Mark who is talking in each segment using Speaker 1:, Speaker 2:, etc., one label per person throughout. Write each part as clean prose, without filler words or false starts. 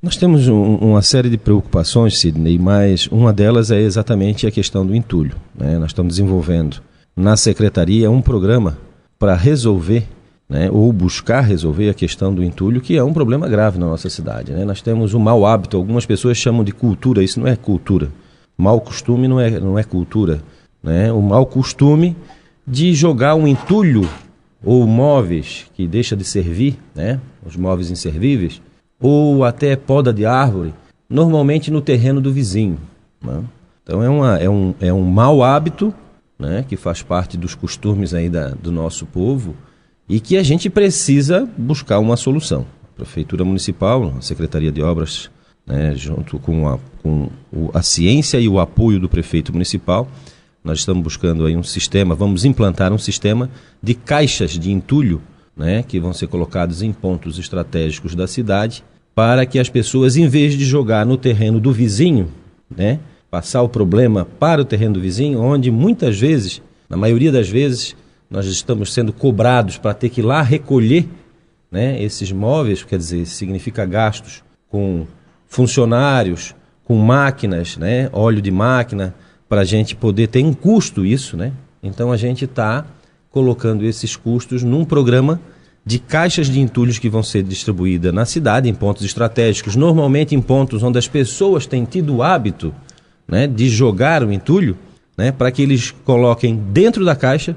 Speaker 1: Nós temos uma série de preocupações, Sidney, mas uma delas é exatamente a questão do entulho, né? Nós estamos desenvolvendo na Secretaria um programa para resolver, né, ou buscar resolver a questão do entulho, que é um problema grave na nossa cidade, né? Nós temos um mau hábito, algumas pessoas chamam de cultura, isso não é cultura. Mau costume não é cultura, né? O mau costume de jogar um entulho ou móveis que deixa de servir, né, os móveis inservíveis, ou até poda de árvore, normalmente no terreno do vizinho, né? Então é um mau hábito, né, que faz parte dos costumes aí do nosso povo e que a gente precisa buscar uma solução. A Prefeitura Municipal, a Secretaria de Obras, né, junto com a ciência e o apoio do Prefeito Municipal, nós estamos buscando aí um sistema, vamos implantar um sistema de caixas de entulho, né, que vão ser colocados em pontos estratégicos da cidade, para que as pessoas, em vez de jogar no terreno do vizinho, né, passar o problema para o terreno do vizinho, onde muitas vezes, na maioria das vezes, nós estamos sendo cobrados para ter que ir lá recolher, né, esses móveis, quer dizer, significa gastos com funcionários, com máquinas, né, óleo de máquina, para a gente poder ter um custo isso, né? Então a gente está colocando esses custos num programa de caixas de entulhos que vão ser distribuídas na cidade, em pontos estratégicos, normalmente em pontos onde as pessoas têm tido o hábito, né, de jogar o entulho, né, para que eles coloquem dentro da caixa,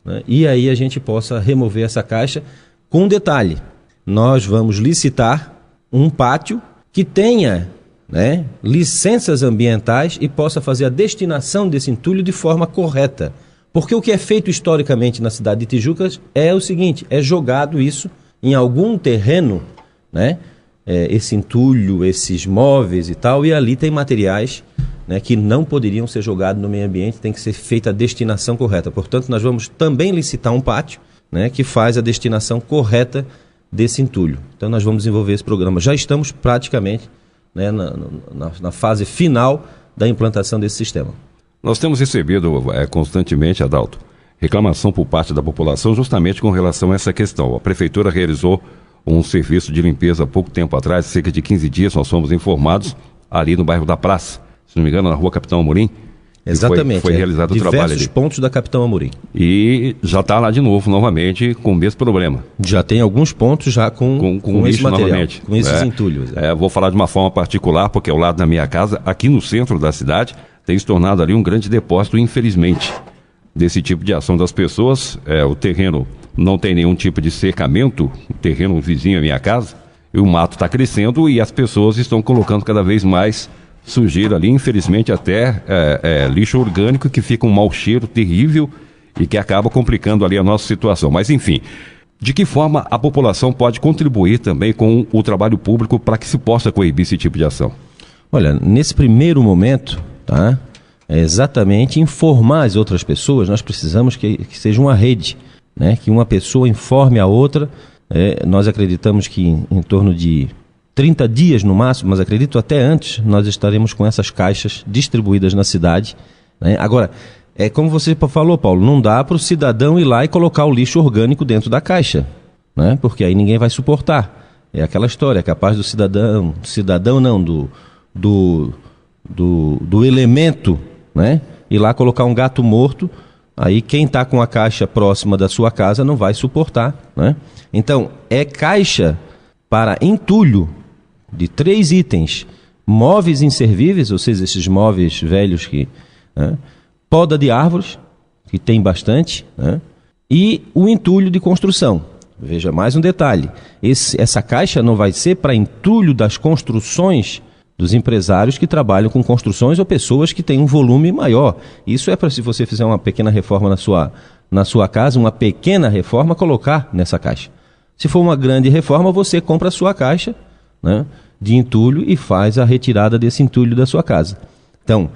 Speaker 1: né, e aí a gente possa remover essa caixa. Com um detalhe, nós vamos licitar um pátio que tenha, né, licenças ambientais e possa fazer a destinação desse entulho de forma correta. Porque o que é feito historicamente na cidade de Tijucas é o seguinte, é jogado isso em algum terreno, né, esse entulho, esses móveis e tal, e ali tem materiais, né, que não poderiam ser jogados no meio ambiente, tem que ser feita a destinação correta. Portanto, nós vamos também licitar um pátio, né, que faz a destinação correta desse entulho. Então nós vamos desenvolver esse programa. Já estamos praticamente, né, na fase final da implantação desse sistema.
Speaker 2: Nós temos recebido constantemente, Adalto, reclamação por parte da população justamente com relação a essa questão. A Prefeitura realizou um serviço de limpeza há pouco tempo atrás, cerca de 15 dias, nós fomos informados, ali no bairro da Praça, se não me engano, na rua Capitão Amorim.
Speaker 1: Exatamente.
Speaker 2: Foi realizado o trabalho ali.
Speaker 1: Diversos pontos da Capitão Amorim.
Speaker 2: E já está lá de novo, novamente, com o mesmo problema.
Speaker 1: Já tem alguns pontos já com esse material,
Speaker 2: novamente,
Speaker 1: com esses entulhos.
Speaker 2: Vou falar de uma forma particular, porque ao lado da minha casa, aqui no centro da cidade, tem se tornado ali um grande depósito, infelizmente, desse tipo de ação das pessoas. O terreno não tem nenhum tipo de cercamento, o terreno vizinho à minha casa, e o mato está crescendo e as pessoas estão colocando cada vez mais sujeira ali, infelizmente até lixo orgânico, que fica um mau cheiro terrível e que acaba complicando ali a nossa situação. Mas enfim, de que forma a população pode contribuir também com o trabalho público para que se possa coibir esse tipo de ação?
Speaker 1: Olha, nesse primeiro momento, tá, é exatamente informar as outras pessoas. Nós precisamos que seja uma rede, né, que uma pessoa informe a outra. Nós acreditamos que em torno de 30 dias no máximo, mas acredito até antes, nós estaremos com essas caixas distribuídas na cidade, né? Agora, como você falou, Paulo, não dá para o cidadão ir lá e colocar o lixo orgânico dentro da caixa, né? Porque aí ninguém vai suportar. É aquela história, é capaz do do elemento, né, ir lá colocar um gato morto, aí quem está com a caixa próxima da sua casa não vai suportar, né? Então, é caixa para entulho de 3 itens: móveis inservíveis, ou seja, esses móveis velhos né, poda de árvores, que tem bastante, né, e o entulho de construção. Veja mais um detalhe, essa caixa não vai ser para entulho das construções dos empresários que trabalham com construções ou pessoas que têm um volume maior. Isso é para, se você fizer uma pequena reforma na sua casa, uma pequena reforma, colocar nessa caixa. Se for uma grande reforma, você compra a sua caixa, né, de entulho e faz a retirada desse entulho da sua casa. Então,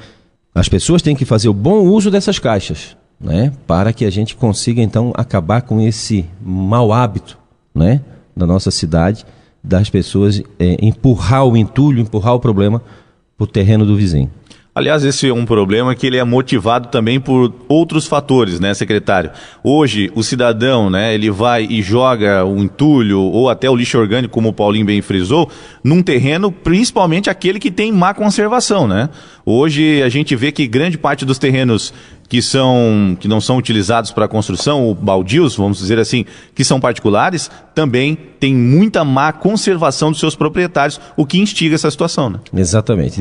Speaker 1: as pessoas têm que fazer o bom uso dessas caixas, né, para que a gente consiga, então, acabar com esse mau hábito, né, da nossa cidade, das pessoas empurrar o entulho, empurrar o problema para o terreno do vizinho.
Speaker 3: Aliás, esse é um problema que ele é motivado também por outros fatores, né, secretário? Hoje, o cidadão, né, ele vai e joga o entulho ou até o lixo orgânico, como o Paulinho bem frisou, num terreno, principalmente aquele que tem má conservação, né? Hoje, a gente vê que grande parte dos terrenos que não são utilizados para construção, ou baldios, vamos dizer assim, que são particulares, também tem muita má conservação dos seus proprietários, o que instiga essa situação, né?
Speaker 1: Exatamente.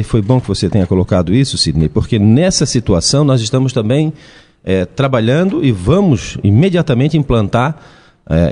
Speaker 1: Foi bom que você tenha colocado isso, Sidney, porque nessa situação nós estamos também trabalhando e vamos imediatamente implantar,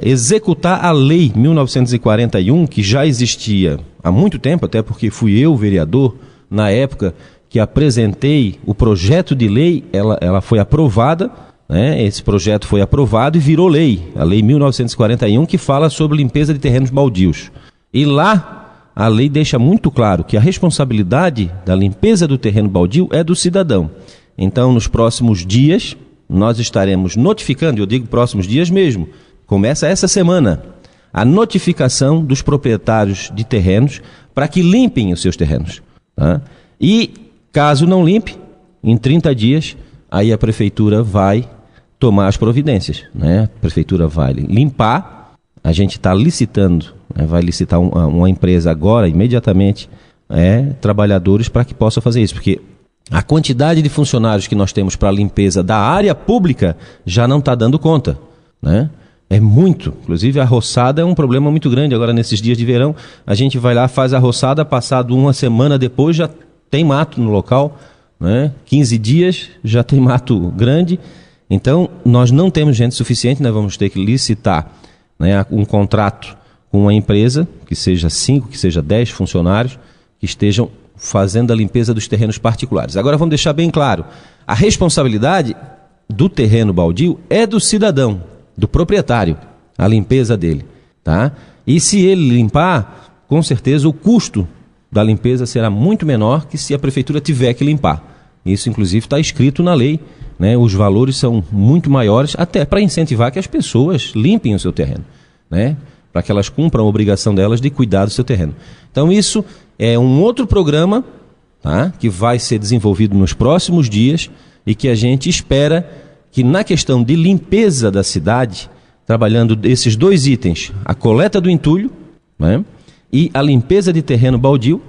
Speaker 1: executar a Lei 1941, que já existia há muito tempo, até porque fui eu, vereador, na época que apresentei o projeto de lei, ela foi aprovada, né? Esse projeto foi aprovado e virou lei, a Lei 1941, que fala sobre limpeza de terrenos baldios. E lá a lei deixa muito claro que a responsabilidade da limpeza do terreno baldio é do cidadão. Então, nos próximos dias, nós estaremos notificando, eu digo próximos dias mesmo, começa essa semana, a notificação dos proprietários de terrenos para que limpem os seus terrenos, tá? E caso não limpe, em 30 dias, aí a prefeitura vai tomar as providências, né? A prefeitura vai limpar, a gente está licitando, né? Vai licitar uma empresa agora, imediatamente, trabalhadores para que possa fazer isso, porque a quantidade de funcionários que nós temos para a limpeza da área pública já não está dando conta, né? É muito, inclusive a roçada é um problema muito grande agora nesses dias de verão, a gente vai lá, faz a roçada, passado uma semana depois já tem mato no local, né? 15 dias já tem mato grande, então nós não temos gente suficiente, nós vamos ter que licitar, né, um contrato com uma empresa, que seja 5, que seja 10 funcionários, que estejam fazendo a limpeza dos terrenos particulares. Agora vamos deixar bem claro, a responsabilidade do terreno baldio é do cidadão, do proprietário, a limpeza dele, tá? E se ele limpar, com certeza o custo da limpeza será muito menor que se a prefeitura tiver que limpar. Isso, inclusive, está escrito na lei, né? Os valores são muito maiores, até para incentivar que as pessoas limpem o seu terreno, né? Para que elas cumpram a obrigação delas de cuidar do seu terreno. Então, isso é um outro programa, tá? Que vai ser desenvolvido nos próximos dias e que a gente espera que, na questão de limpeza da cidade, trabalhando esses dois itens, a coleta do entulho, né? E a limpeza de terreno baldio,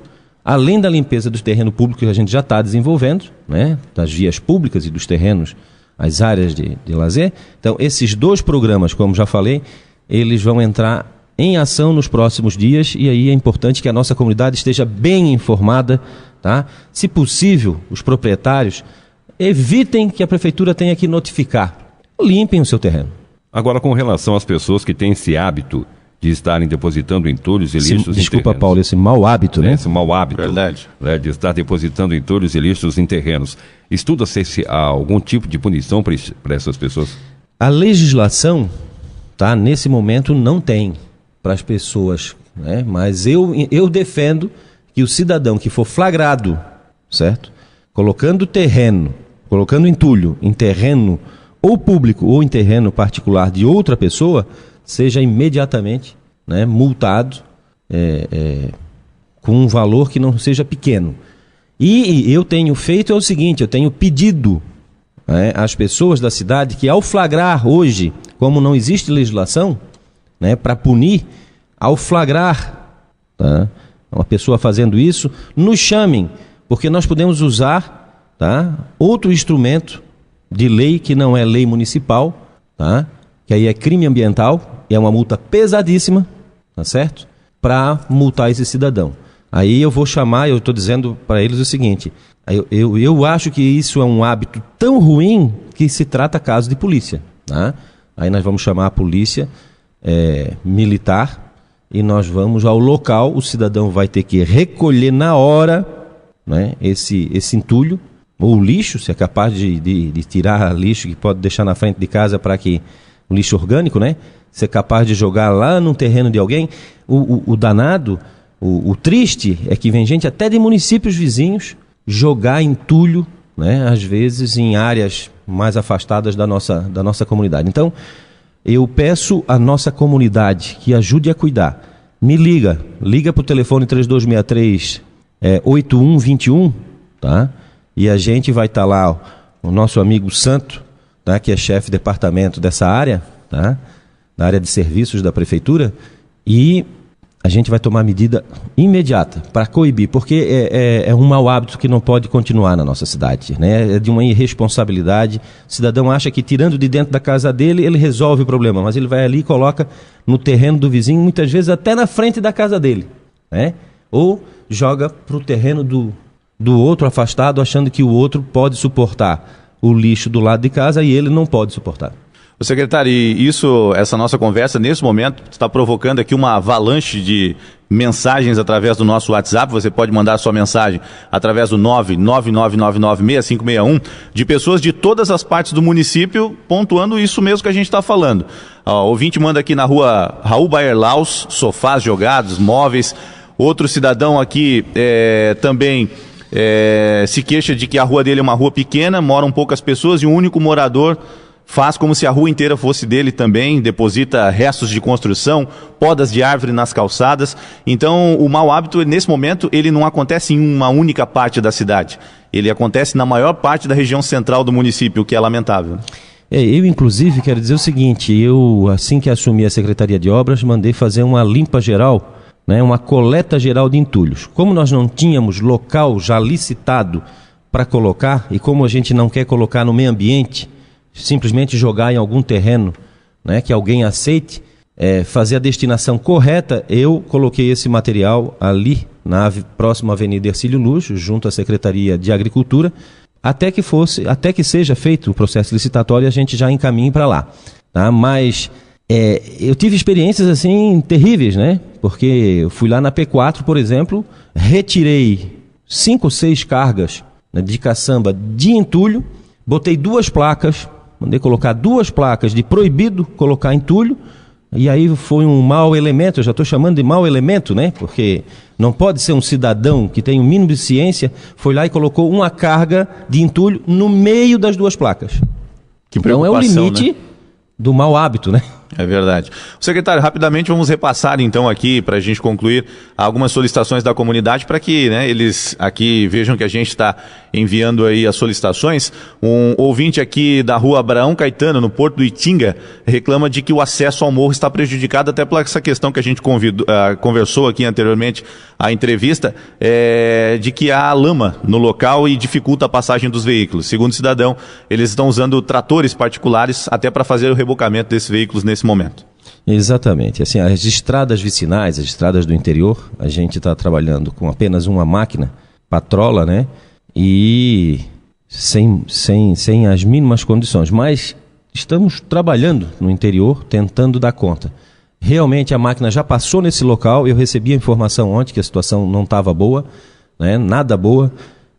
Speaker 1: além da limpeza do terreno público que a gente já está desenvolvendo, né, das vias públicas e dos terrenos, as áreas de lazer. Então, esses dois programas, como já falei, eles vão entrar em ação nos próximos dias e aí é importante que a nossa comunidade esteja bem informada, tá? Se possível, os proprietários evitem que a prefeitura tenha que notificar, limpem o seu terreno.
Speaker 2: Agora, com relação às pessoas que têm esse hábito de estarem depositando entulhos e lixos
Speaker 1: Desculpa,
Speaker 2: em terrenos.
Speaker 1: Paulo, esse mau hábito, né?
Speaker 2: Esse mau hábito,
Speaker 3: verdade,
Speaker 2: né, de estar depositando entulhos e lixos em terrenos. Estuda-se se há algum tipo de punição para essas pessoas?
Speaker 1: A legislação, tá, nesse momento não tem para as pessoas, né? Mas eu defendo que o cidadão que for flagrado, certo? Colocando entulho em terreno ou público ou em terreno particular de outra pessoa, seja imediatamente, né, multado com um valor que não seja pequeno. E eu tenho feito o seguinte, eu tenho pedido, né, às pessoas da cidade que ao flagrar hoje, como não existe legislação, né, para punir, ao flagrar, tá, uma pessoa fazendo isso, nos chamem, porque nós podemos usar, tá, outro instrumento de lei que não é lei municipal, tá, que aí é crime ambiental, e é uma multa pesadíssima, tá certo? Para multar esse cidadão. Aí eu vou chamar, eu estou dizendo para eles o seguinte, eu acho que isso é um hábito tão ruim que se trata caso de polícia, tá? Aí nós vamos chamar a polícia militar e nós vamos ao local, o cidadão vai ter que recolher na hora, né, esse entulho, ou lixo, se é capaz de tirar lixo que pode deixar na frente de casa para que o lixo orgânico, né? Ser capaz de jogar lá no terreno de alguém. O danado, o triste é que vem gente até de municípios vizinhos jogar entulho, né? Às vezes em áreas mais afastadas da nossa comunidade. Então, eu peço à nossa comunidade que ajude a cuidar. Me liga para o telefone 3263 8121, tá? E a gente vai estar lá, o nosso amigo Santo, tá? Que é chefe de departamento dessa área, tá? Da área de serviços da prefeitura, e a gente vai tomar medida imediata para coibir, porque é um mau hábito que não pode continuar na nossa cidade, né? É de uma irresponsabilidade. O cidadão acha que tirando de dentro da casa dele, ele resolve o problema, mas ele vai ali e coloca no terreno do vizinho, muitas vezes até na frente da casa dele, né? Ou joga para o terreno do outro afastado, achando que o outro pode suportar o lixo do lado de casa e ele não pode suportar.
Speaker 3: O secretário, e essa nossa conversa, nesse momento, está provocando aqui uma avalanche de mensagens através do nosso WhatsApp. Você pode mandar sua mensagem através do 999996561, de pessoas de todas as partes do município, pontuando isso mesmo que a gente está falando. O ouvinte manda aqui na rua Raul Baerlaus, sofás jogados, móveis. Outro cidadão aqui também se queixa de que a rua dele é uma rua pequena, moram poucas pessoas e um único morador faz como se a rua inteira fosse dele também, deposita restos de construção, podas de árvore nas calçadas. Então, o mau hábito, nesse momento, ele não acontece em uma única parte da cidade. Ele acontece na maior parte da região central do município, o que é lamentável.
Speaker 1: Eu, inclusive, quero dizer o seguinte, assim que assumi a Secretaria de Obras, mandei fazer uma limpa geral, né, uma coleta geral de entulhos. Como nós não tínhamos local já licitado para colocar, e como a gente não quer colocar no meio ambiente, simplesmente jogar em algum terreno, né, que alguém aceite, fazer a destinação correta, eu coloquei esse material ali na próxima Avenida Hercílio Luz, junto à Secretaria de Agricultura, até que seja feito o processo licitatório e a gente já encaminhe para lá. Tá? Mas eu tive experiências assim terríveis, né? Porque eu fui lá na P4, por exemplo, retirei 5 ou 6 cargas, né, de caçamba de entulho, botei 2 placas, mandei colocar 2 placas de proibido colocar entulho, e aí foi um mau elemento, eu já estou chamando de mau elemento, né? Porque não pode ser um cidadão que tem o mínimo de ciência, foi lá e colocou uma carga de entulho no meio das 2 placas. Então é o limite, né, do mau hábito, né?
Speaker 3: É verdade. Secretário, rapidamente vamos repassar então aqui, para a gente concluir, algumas solicitações da comunidade para que, né, eles aqui vejam que a gente está enviando aí as solicitações. Um ouvinte aqui da rua Abraão Caetano, no Porto do Itinga, reclama de que o acesso ao morro está prejudicado, até por essa questão que a gente conversou aqui anteriormente, a entrevista, de que há lama no local e dificulta a passagem dos veículos. Segundo o cidadão, eles estão usando tratores particulares até para fazer o rebocamento desses veículos nesse momento.
Speaker 1: Exatamente. Assim, as estradas vicinais, as estradas do interior, a gente está trabalhando com apenas uma máquina, patrola, né? E sem as mínimas condições. Mas estamos trabalhando no interior, tentando dar conta. Realmente a máquina já passou nesse local, eu recebi a informação ontem que a situação não estava boa, né? Nada boa,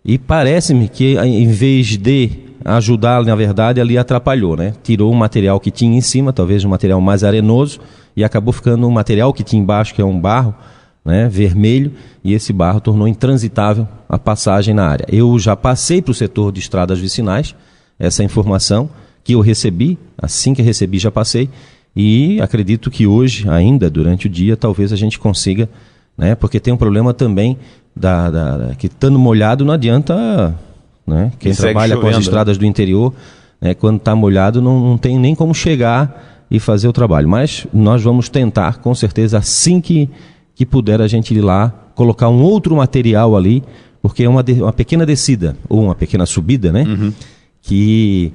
Speaker 1: e parece-me que em vez de ajudar, na verdade, ali atrapalhou, né? Tirou o material que tinha em cima, talvez um material mais arenoso, e acabou ficando um material que tinha embaixo, que é um barro, né, vermelho, e esse barro tornou intransitável a passagem na área. Eu já passei para o setor de estradas vicinais essa informação que eu recebi, assim que recebi já passei, e acredito que hoje, ainda durante o dia, talvez a gente consiga, né, porque tem um problema também que estando molhado não adianta, né, quem trabalha com as estradas do interior, né, quando está molhado não tem nem como chegar e fazer o trabalho. Mas nós vamos tentar, com certeza, assim que puder a gente ir lá, colocar um outro material ali, porque é uma pequena descida, ou uma pequena subida, né, que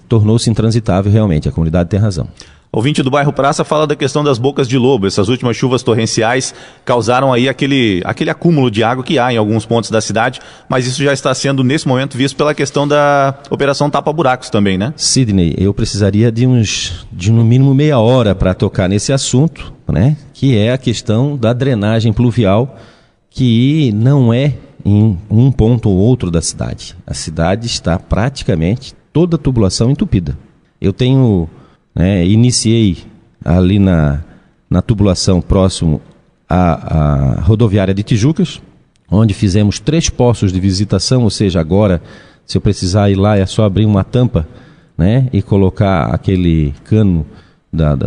Speaker 1: tornou-se intransitável realmente. A comunidade tem razão.
Speaker 3: Ouvinte do bairro Praça fala da questão das bocas de lobo. Essas últimas chuvas torrenciais causaram aí aquele acúmulo de água que há em alguns pontos da cidade, mas isso já está sendo, nesse momento, visto pela questão da operação tapa-buracos também, né?
Speaker 1: Sidney, eu precisaria de no mínimo meia hora para tocar nesse assunto, né? Que é a questão da drenagem pluvial, que não é em um ponto ou outro da cidade. A cidade está praticamente toda a tubulação entupida. Eu iniciei ali na tubulação próximo à rodoviária de Tijucas, onde fizemos 3 poços de visitação, ou seja, agora, se eu precisar ir lá, é só abrir uma tampa, né, e colocar aquele cano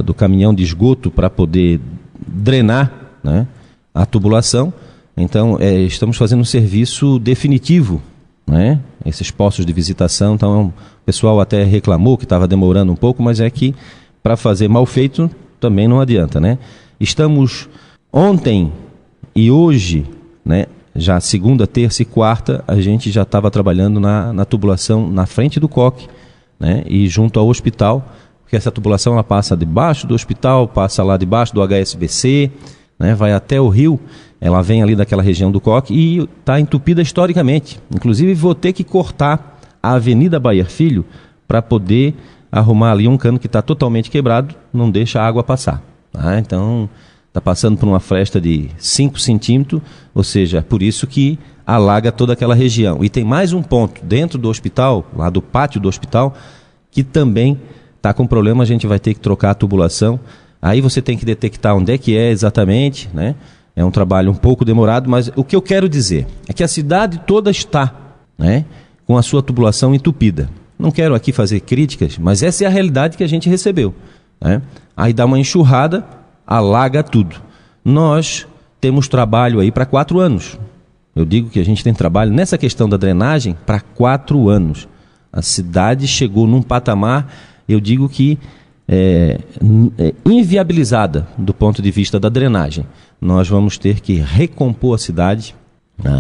Speaker 1: do caminhão de esgoto para poder drenar, né, a tubulação. Então, estamos fazendo um serviço definitivo, né? Esses postos de visitação. Então, o pessoal até reclamou que estava demorando um pouco, mas é que para fazer mal feito também não adianta, né? Estamos ontem e hoje, né? Já segunda, terça e quarta, a gente já estava trabalhando na tubulação na frente do coque, né? E junto ao hospital, porque essa tubulação ela passa debaixo do hospital, passa lá debaixo do HSBC, né? Vai até o rio, ela vem ali daquela região do coque e está entupida historicamente. Inclusive vou ter que cortar a Avenida Bayer Filho para poder arrumar ali um cano que está totalmente quebrado, não deixa a água passar. Tá? Então está passando por uma fresta de 5 centímetros, ou seja, por isso que alaga toda aquela região. E tem mais um ponto dentro do hospital, lá do pátio do hospital, que também está com problema, a gente vai ter que trocar a tubulação. Aí você tem que detectar onde é que é exatamente, né? É um trabalho um pouco demorado, mas o que eu quero dizer é que a cidade toda está, né, com a sua tubulação entupida. Não quero aqui fazer críticas, mas essa é a realidade que a gente recebeu, né? Aí dá uma enxurrada, alaga tudo. Nós temos trabalho aí para 4 anos. Eu digo que a gente tem trabalho nessa questão da drenagem para 4 anos. A cidade chegou num patamar, eu digo que inviabilizada do ponto de vista da drenagem. Nós vamos ter que recompor a cidade,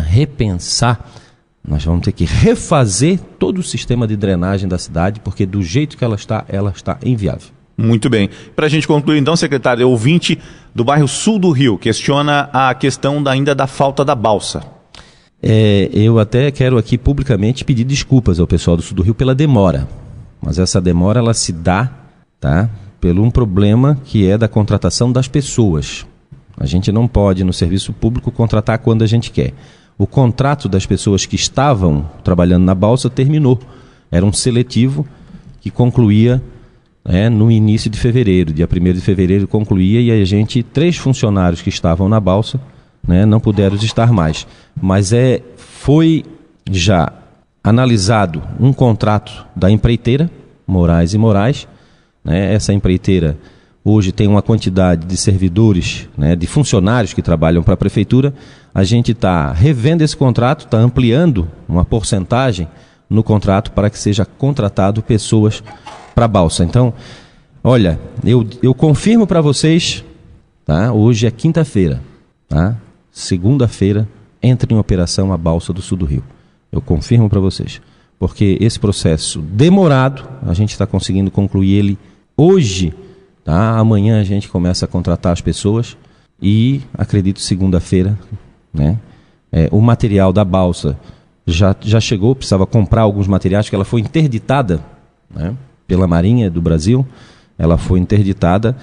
Speaker 1: repensar, nós vamos ter que refazer todo o sistema de drenagem da cidade, porque do jeito que ela está inviável.
Speaker 3: Muito bem. Para a gente concluir então, secretário, ouvinte do bairro Sul do Rio questiona a questão ainda da falta da balsa.
Speaker 1: Eu até quero aqui publicamente pedir desculpas ao pessoal do Sul do Rio pela demora, mas essa demora ela se dá, tá, pelo um problema que é da contratação das pessoas. A gente não pode no serviço público contratar quando a gente quer. O contrato das pessoas que estavam trabalhando na balsa terminou. Era um seletivo que concluía no início de fevereiro, dia 1º de fevereiro concluía, e a gente, 3 funcionários que estavam na balsa, né, não puderam estar mais. Mas foi já analisado um contrato da empreiteira, Moraes e Moraes, né? Essa empreiteira hoje tem uma quantidade de servidores, né, de funcionários que trabalham para a prefeitura. A gente está revendo esse contrato, está ampliando uma porcentagem no contrato para que seja contratado pessoas para a balsa. Então, olha, eu confirmo para vocês, tá? Hoje é quinta-feira, tá? Segunda-feira entra em operação a balsa do Sul do Rio. Eu confirmo para vocês, porque esse processo demorado, a gente está conseguindo concluir ele hoje, tá? Amanhã a gente começa a contratar as pessoas e acredito segunda-feira, né? O material da balsa já chegou, precisava comprar alguns materiais, que ela foi interditada, né, pela Marinha do Brasil, ela foi interditada.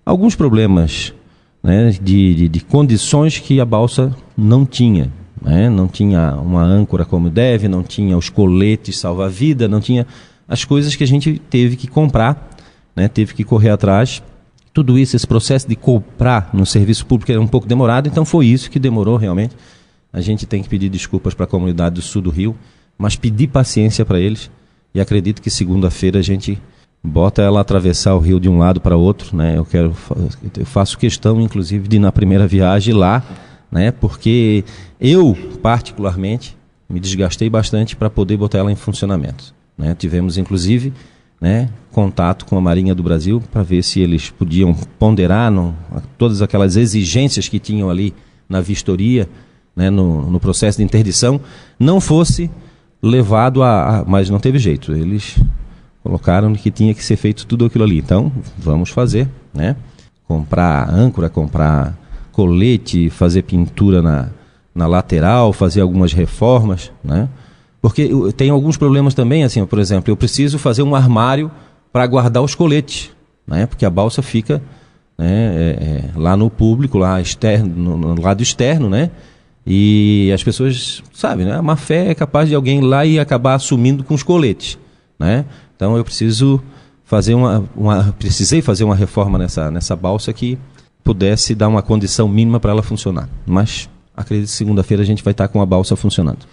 Speaker 1: Alguns problemas, né, de condições que a balsa não tinha, né? Não tinha uma âncora como deve, não tinha os coletes salva-vida, não tinha as coisas que a gente teve que comprar, né? Teve que correr atrás. Tudo isso, esse processo de comprar no serviço público era um pouco demorado, então foi isso que demorou realmente. A gente tem que pedir desculpas para a comunidade do Sul do Rio, mas pedir paciência para eles, e acredito que segunda-feira a gente bota ela atravessar o rio de um lado para o outro, né? Eu faço questão, inclusive, de ir na primeira viagem lá, né? Porque eu, particularmente, me desgastei bastante para poder botar ela em funcionamento, né? Tivemos, inclusive, né, contato com a Marinha do Brasil para ver se eles podiam ponderar todas aquelas exigências que tinham ali na vistoria, né, no processo de interdição, não fosse levado mas não teve jeito, eles colocaram que tinha que ser feito tudo aquilo ali. Então vamos fazer, né? Comprar âncora, comprar colete, fazer pintura na lateral, fazer algumas reformas, né? Porque tem alguns problemas também, assim, por exemplo, eu preciso fazer um armário para guardar os coletes, né? Porque a balsa fica, né, lá no público, lá externo, no lado externo, né? E as pessoas sabem, né? A má fé é capaz de alguém ir lá e acabar assumindo com os coletes, né? Então eu preciso fazer precisei fazer uma reforma nessa balsa que pudesse dar uma condição mínima para ela funcionar. Mas acredito que segunda-feira a gente vai estar com a balsa funcionando.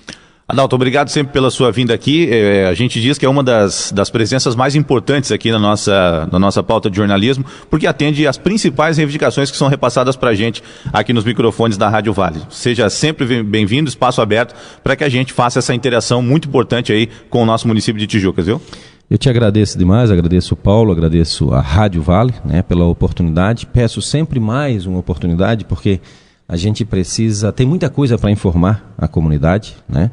Speaker 3: Adalto, obrigado sempre pela sua vinda aqui. A gente diz que é uma das presenças mais importantes aqui na nossa pauta de jornalismo, porque atende às principais reivindicações que são repassadas para a gente aqui nos microfones da Rádio Vale. Seja sempre bem-vindo, espaço aberto para que a gente faça essa interação muito importante aí com o nosso município de Tijucas, viu?
Speaker 1: Eu te agradeço demais, agradeço o Paulo, agradeço a Rádio Vale, né, pela oportunidade. Peço sempre mais uma oportunidade, porque a gente precisa, tem muita coisa para informar a comunidade, né,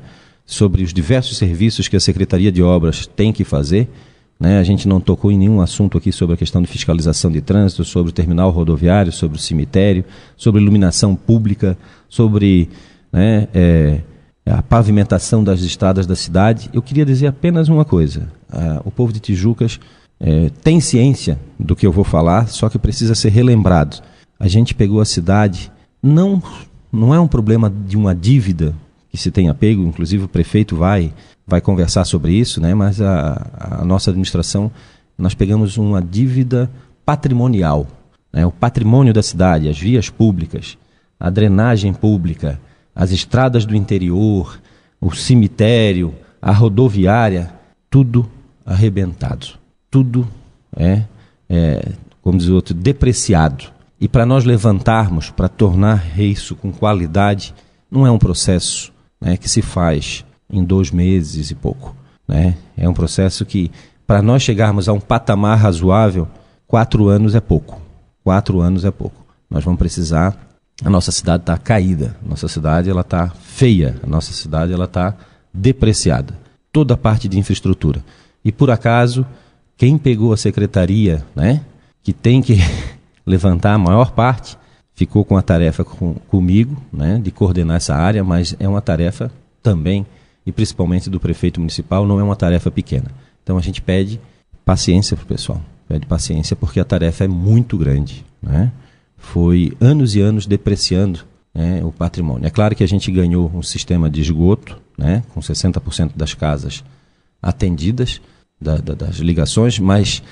Speaker 1: sobre os diversos serviços que a Secretaria de Obras tem que fazer, né? A gente não tocou em nenhum assunto aqui sobre a questão de fiscalização de trânsito, sobre o terminal rodoviário, sobre o cemitério, sobre iluminação pública, sobre, né, a pavimentação das estradas da cidade. Eu queria dizer apenas uma coisa: o povo de Tijucas tem ciência do que eu vou falar, só que precisa ser relembrado. A gente pegou a cidade, não é um problema de uma dívida que se tem apego, inclusive o prefeito vai conversar sobre isso, né? Mas a nossa administração, nós pegamos uma dívida patrimonial, né? O patrimônio da cidade, as vias públicas, a drenagem pública, as estradas do interior, o cemitério, a rodoviária, tudo arrebentado, tudo como diz o outro, depreciado. E para nós levantarmos, para tornar isso com qualidade, não é um processo, né, que se faz em 2 meses e pouco, né? É um processo que, para nós chegarmos a um patamar razoável, 4 anos é pouco. 4 anos é pouco. Nós vamos precisar. A nossa cidade está caída, a nossa cidade está feia, a nossa cidade está depreciada. Toda a parte de infraestrutura. E por acaso, quem pegou a secretaria, né, que tem que levantar a maior parte, ficou com a tarefa comigo, né, de coordenar essa área, mas é uma tarefa também, e principalmente do prefeito municipal, não é uma tarefa pequena. Então a gente pede paciência para o pessoal, pede paciência porque a tarefa é muito grande, né? Foi anos e anos depreciando, né, o patrimônio. É claro que a gente ganhou um sistema de esgoto, né, com 60% das casas atendidas, das ligações, mas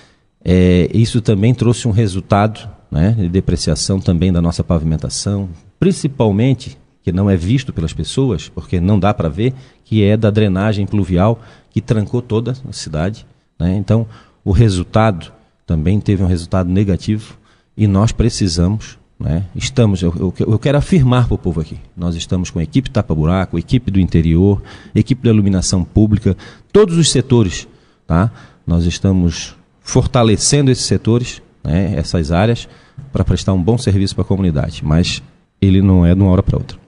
Speaker 1: isso também trouxe um resultado, né, de depreciação também da nossa pavimentação, principalmente, que não é visto pelas pessoas, porque não dá para ver, que é da drenagem pluvial que trancou toda a cidade, né? Então, o resultado também teve um resultado negativo e nós precisamos, né, eu quero afirmar para o povo aqui, nós estamos com a equipe tapa-buraco, equipe do interior, equipe da iluminação pública, todos os setores, tá? Nós estamos fortalecendo esses setores, né, essas áreas, para prestar um bom serviço para a comunidade, mas ele não é de uma hora para outra.